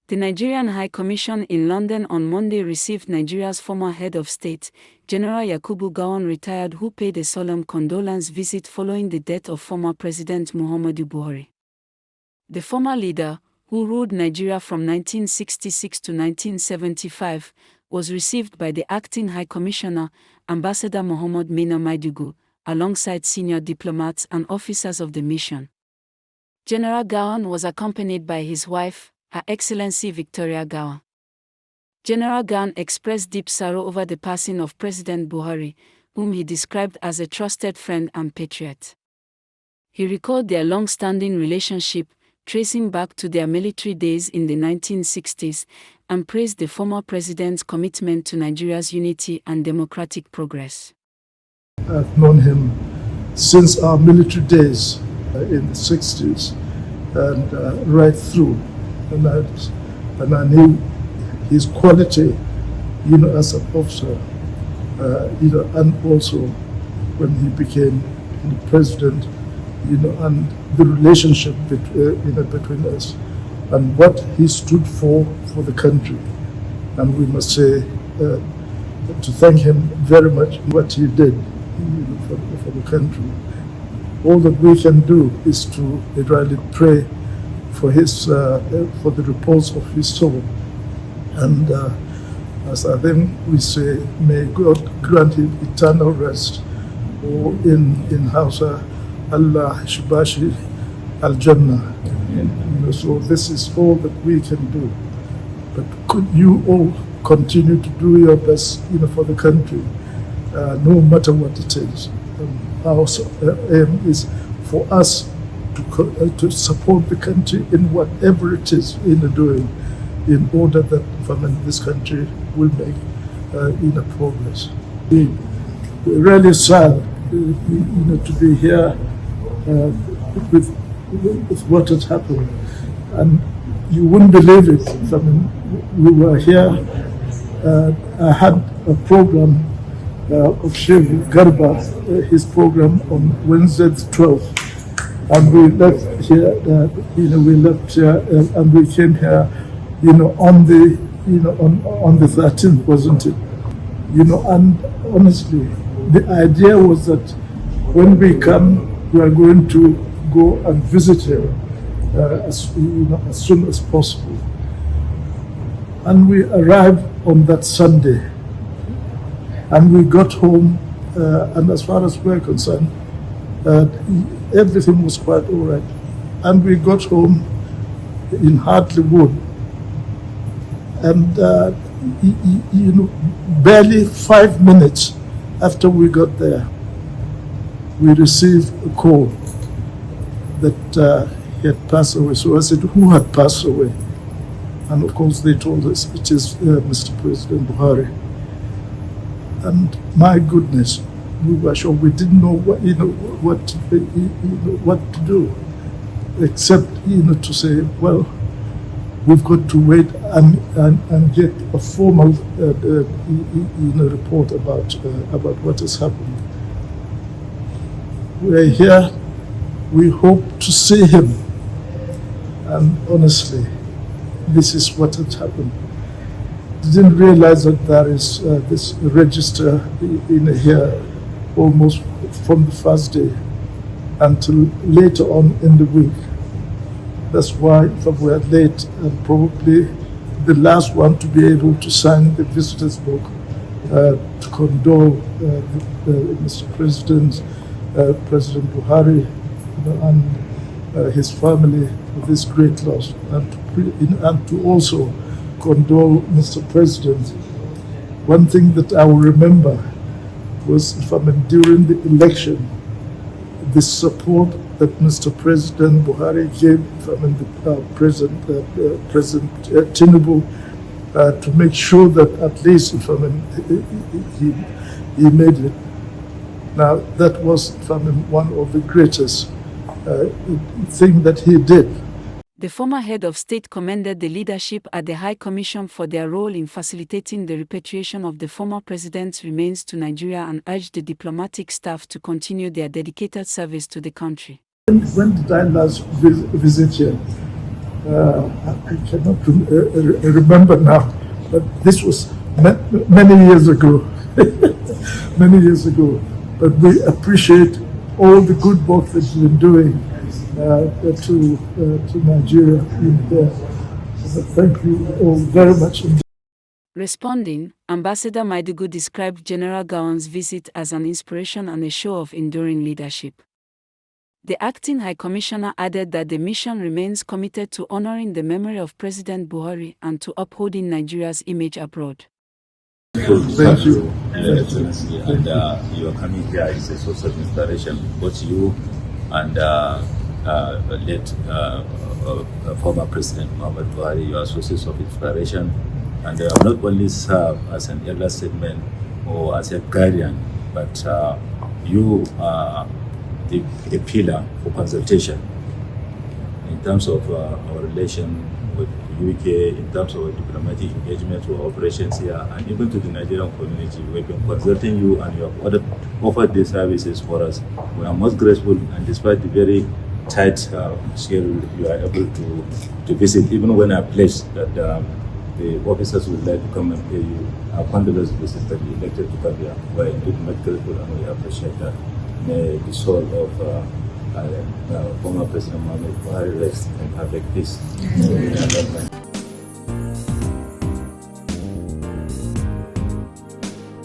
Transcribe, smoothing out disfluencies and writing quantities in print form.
The Nigerian High Commission in London on Monday received Nigeria's former head of state, General Yakubu Gowon retired, who paid a solemn condolence visit following the death of former President Muhammadu Buhari. The former leader, who ruled Nigeria from 1966 to 1975, was received by the acting High Commissioner, Ambassador Muhammad Maina Maidugu, alongside senior diplomats and officers of the mission. General Gowon was accompanied by his wife, Her Excellency Victoria Gowon. General Gowon expressed deep sorrow over the passing of President Buhari, whom he described as a trusted friend and patriot. He recalled their long-standing relationship, tracing back to their military days in the 1960s, and praised the former president's commitment to Nigeria's unity and democratic progress. I've known him since our military days in the 60s and right through. And I knew his quality, as an officer, and also when he became president, and the relationship between us, and what he stood for the country. And we must say, to thank him very much what he did for the country. All that we can do is to really pray for for the repose of his soul, and as I think we say, may God grant him eternal rest, or in Hausa, Allah Shibashi Al Jannah. So this is all that we can do. But could you all continue to do your best, for the country, no matter what it is. Our aim is for us to support the country in whatever it is doing, in order that this country will make progress. We're really sad, to be here with what has happened, and you wouldn't believe it. We were here. I had a program of Sheikh Garba, his program on Wednesday the 12th. And we left here, and we came here, on the 13th, wasn't it? And honestly, the idea was that when we come, we are going to go and visit him as soon as possible. And we arrived on that Sunday, and we got home, and as far as we're concerned, everything was quite all right. And we got home in Hartley Wood, and barely 5 minutes after we got there, we received a call that he had passed away. So I said, who had passed away? And of course they told us it is Mr. President Buhari. And my goodness, we were sure we didn't know what to do, except to say, well, we've got to wait and get a formal report about what has happened. We're here. We hope to see him, and honestly, this is what had happened. Didn't realize that there is this register here almost from the first day until later on in the week. That's why we were late, and probably the last one to be able to sign the visitor's book to condole Mr. President Buhari and his family with this great loss, and to also condole Mr. President. One thing that I will remember was during the election, the support that Mr. President Buhari gave President Tinubu to make sure that at least he made it. Now that was one of the greatest thing that he did. The former head of state commended the leadership at the High Commission for their role in facilitating the repatriation of the former president's remains to Nigeria, and urged the diplomatic staff to continue their dedicated service to the country. When did I last visit here? I cannot remember now, but this was many years ago. Many years ago. But we appreciate all the good work that you've been doing to Nigeria in there. So thank you all very much indeed. Responding, Ambassador Maiduguri described General Gowon's visit as an inspiration and a show of enduring leadership. The acting High Commissioner added that the mission remains committed to honoring the memory of President Buhari and to upholding Nigeria's image abroad. Thank you. Your Excellency, and your coming here is a source of inspiration. Both you and late former President Muhammad Buhari, you are sources of inspiration, and not only serve as an elder statesman or as a guardian, but you are a pillar for consultation in terms of our relation with the UK, in terms of diplomatic engagement or operations here, and even to the Nigerian community. We've been consulting you, and you have offered these services for us. We are most grateful, and despite the very tight schedule, you are able to visit, even when I pledged that the officers would like to come and pay you our condolence visit that you elected to come here. We are indeed most grateful, and we appreciate that. May the soul of former President Muhammad Buhari rest in perfect peace.